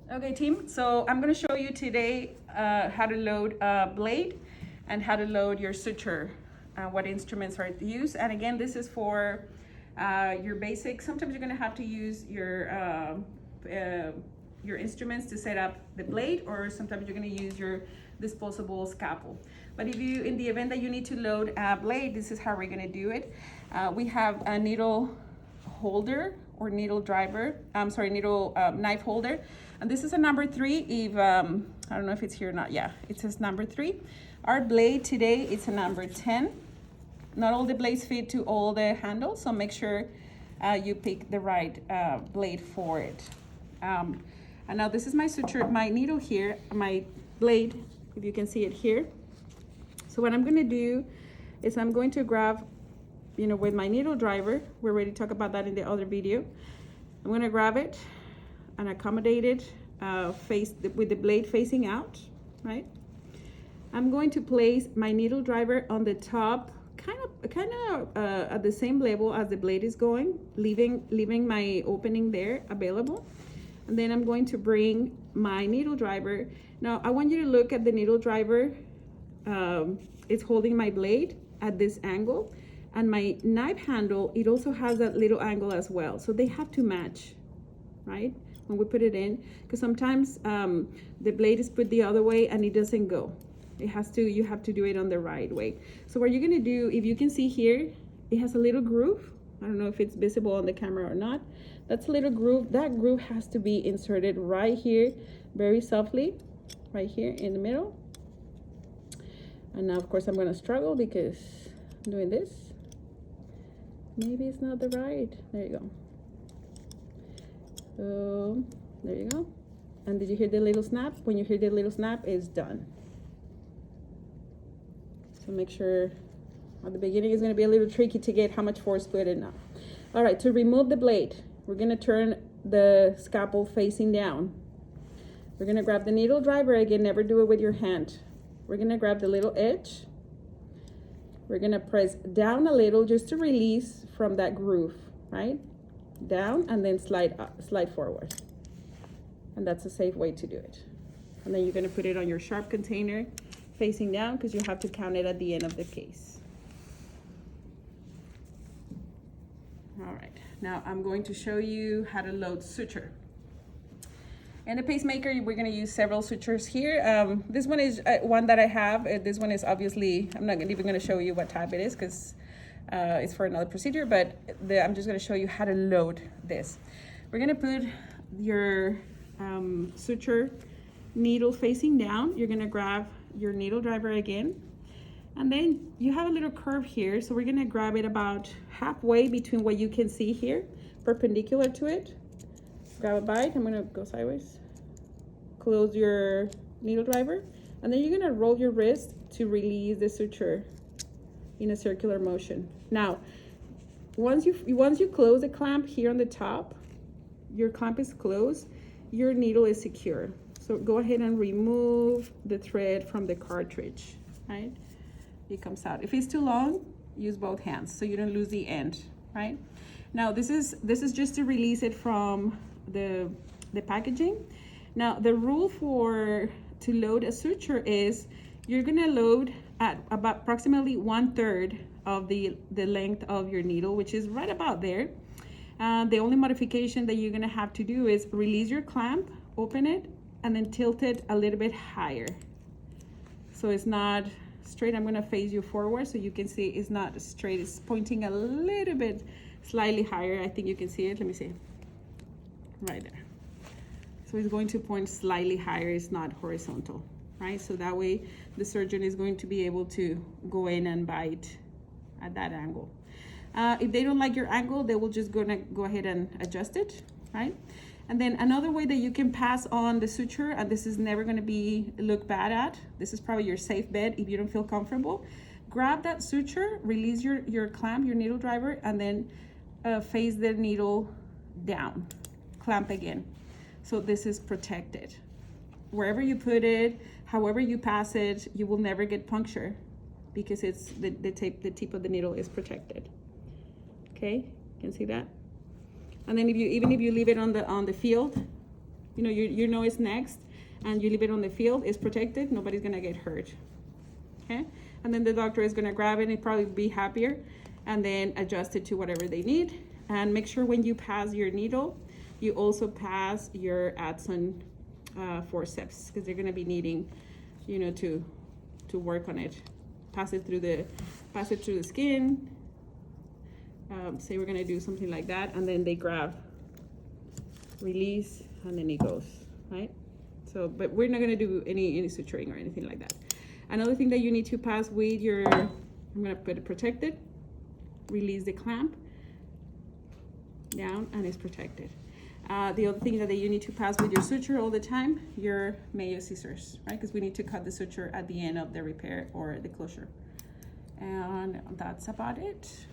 Okay, team, so I'm going to show you today how to load a blade and how to load your suture, what instruments are used. And again, this is for your basic. Sometimes you're going to have to use your instruments to set up the blade, or sometimes you're going to use your disposable scalpel. But if you, in the event that you need to load a blade, this is how we're going to do it. We have a needle holder or needle driver, needle knife holder. And this is a number 3. If I don't know if it's here or not. Yeah, it says number 3. Our blade today is a number 10. Not all the blades fit to all the handles, so make sure you pick the right blade for it. And now this is my suture, my needle here, my blade, if you can see it here. So what I'm going to do is I'm going to grab, with my needle driver. We already talked about that in the other video. I'm going to grab it and accommodate it with the blade facing out, right? I'm going to place my needle driver on the top, kind of at the same level as the blade is going, leaving my opening there available. And then I'm going to bring my needle driver. Now I want you to look at the needle driver. It's holding my blade at this angle, and my knife handle, it also has that little angle as well. So they have to match, right? When we put it in, because sometimes the blade is put the other way and it doesn't go. You have to do it on the right way. So what you're gonna do, if you can see here, it has a little groove. I don't know if it's visible on the camera or not. That's a little groove. That groove has to be inserted right here, very softly, right here in the middle. And now, of course, I'm gonna struggle because I'm doing this. Maybe it's not the right. There you go. So there you go. And did you hear the little snap? When you hear the little snap, it's done. So make sure at the beginning it's going to be a little tricky to get how much force put in now. All right, to remove the blade, we're going to turn the scalpel facing down. We're going to grab the needle driver again. Never do it with your hand. We're going to grab the little edge. We're going to press down a little just to release from that groove, right? Down and then slide forward. And that's a safe way to do it. And then you're going to put it on your sharp container facing down, because you have to count it at the end of the case. All right, now I'm going to show you how to load suture. And the pacemaker, we're going to use several sutures here. This one is one that I have. This one is obviously, I'm not even going to show you what type it is because it's for another procedure, but I'm just going to show you how to load this. We're going to put your suture needle facing down. You're going to grab your needle driver again, and then you have a little curve here, so we're going to grab it about halfway between what you can see here, perpendicular to it. Grab a bite. I'm going to go sideways. Close your needle driver, and then you're going to roll your wrist to release the suture in a circular motion. Now, once you close the clamp here on the top, your clamp is closed, your needle is secure. So go ahead and remove the thread from the cartridge, right? It comes out. If it's too long, use both hands so you don't lose the end, right? Now this is just to release it from the packaging. Now the rule to load a suture is you're gonna load at about approximately 1/3 of the length of your needle, which is right about there. The only modification that you're gonna have to do is release your clamp, open it, and then tilt it a little bit higher. So it's not straight. I'm gonna phase you forward so you can see it's not straight. It's pointing a little bit slightly higher. I think you can see it. Let me see. Right there. So it's going to point slightly higher. It's not horizontal, right? So that way the surgeon is going to be able to go in and bite at that angle. If they don't like your angle, they will just go ahead and adjust it, right? And then another way that you can pass on the suture, and this is never going to look bad at, this is probably your safe bet if you don't feel comfortable, grab that suture, release your clamp, your needle driver, and then face the needle down, clamp again. So this is protected. Wherever you put it, however you pass it, you will never get puncture because it's the tip of the needle is protected. Okay, you can see that. And then even if you leave it on the field, you know, you know it's next, and you leave it on the field, it's protected, nobody's gonna get hurt. Okay, and then the doctor is gonna grab it and probably be happier, and then adjust it to whatever they need. And make sure when you pass your needle, you also pass your Adson forceps, because they're gonna be needing, you know, to work on it. Pass it through the skin. Say we're gonna do something like that, and then they grab, release, and then it goes, right? So, but we're not gonna do any suturing or anything like that. Another thing that you need to pass with your, I'm gonna put it protected, release the clamp down, and it's protected. The other thing that you need to pass with your suture all the time, your Mayo scissors, right? Because we need to cut the suture at the end of the repair or the closure. And that's about it.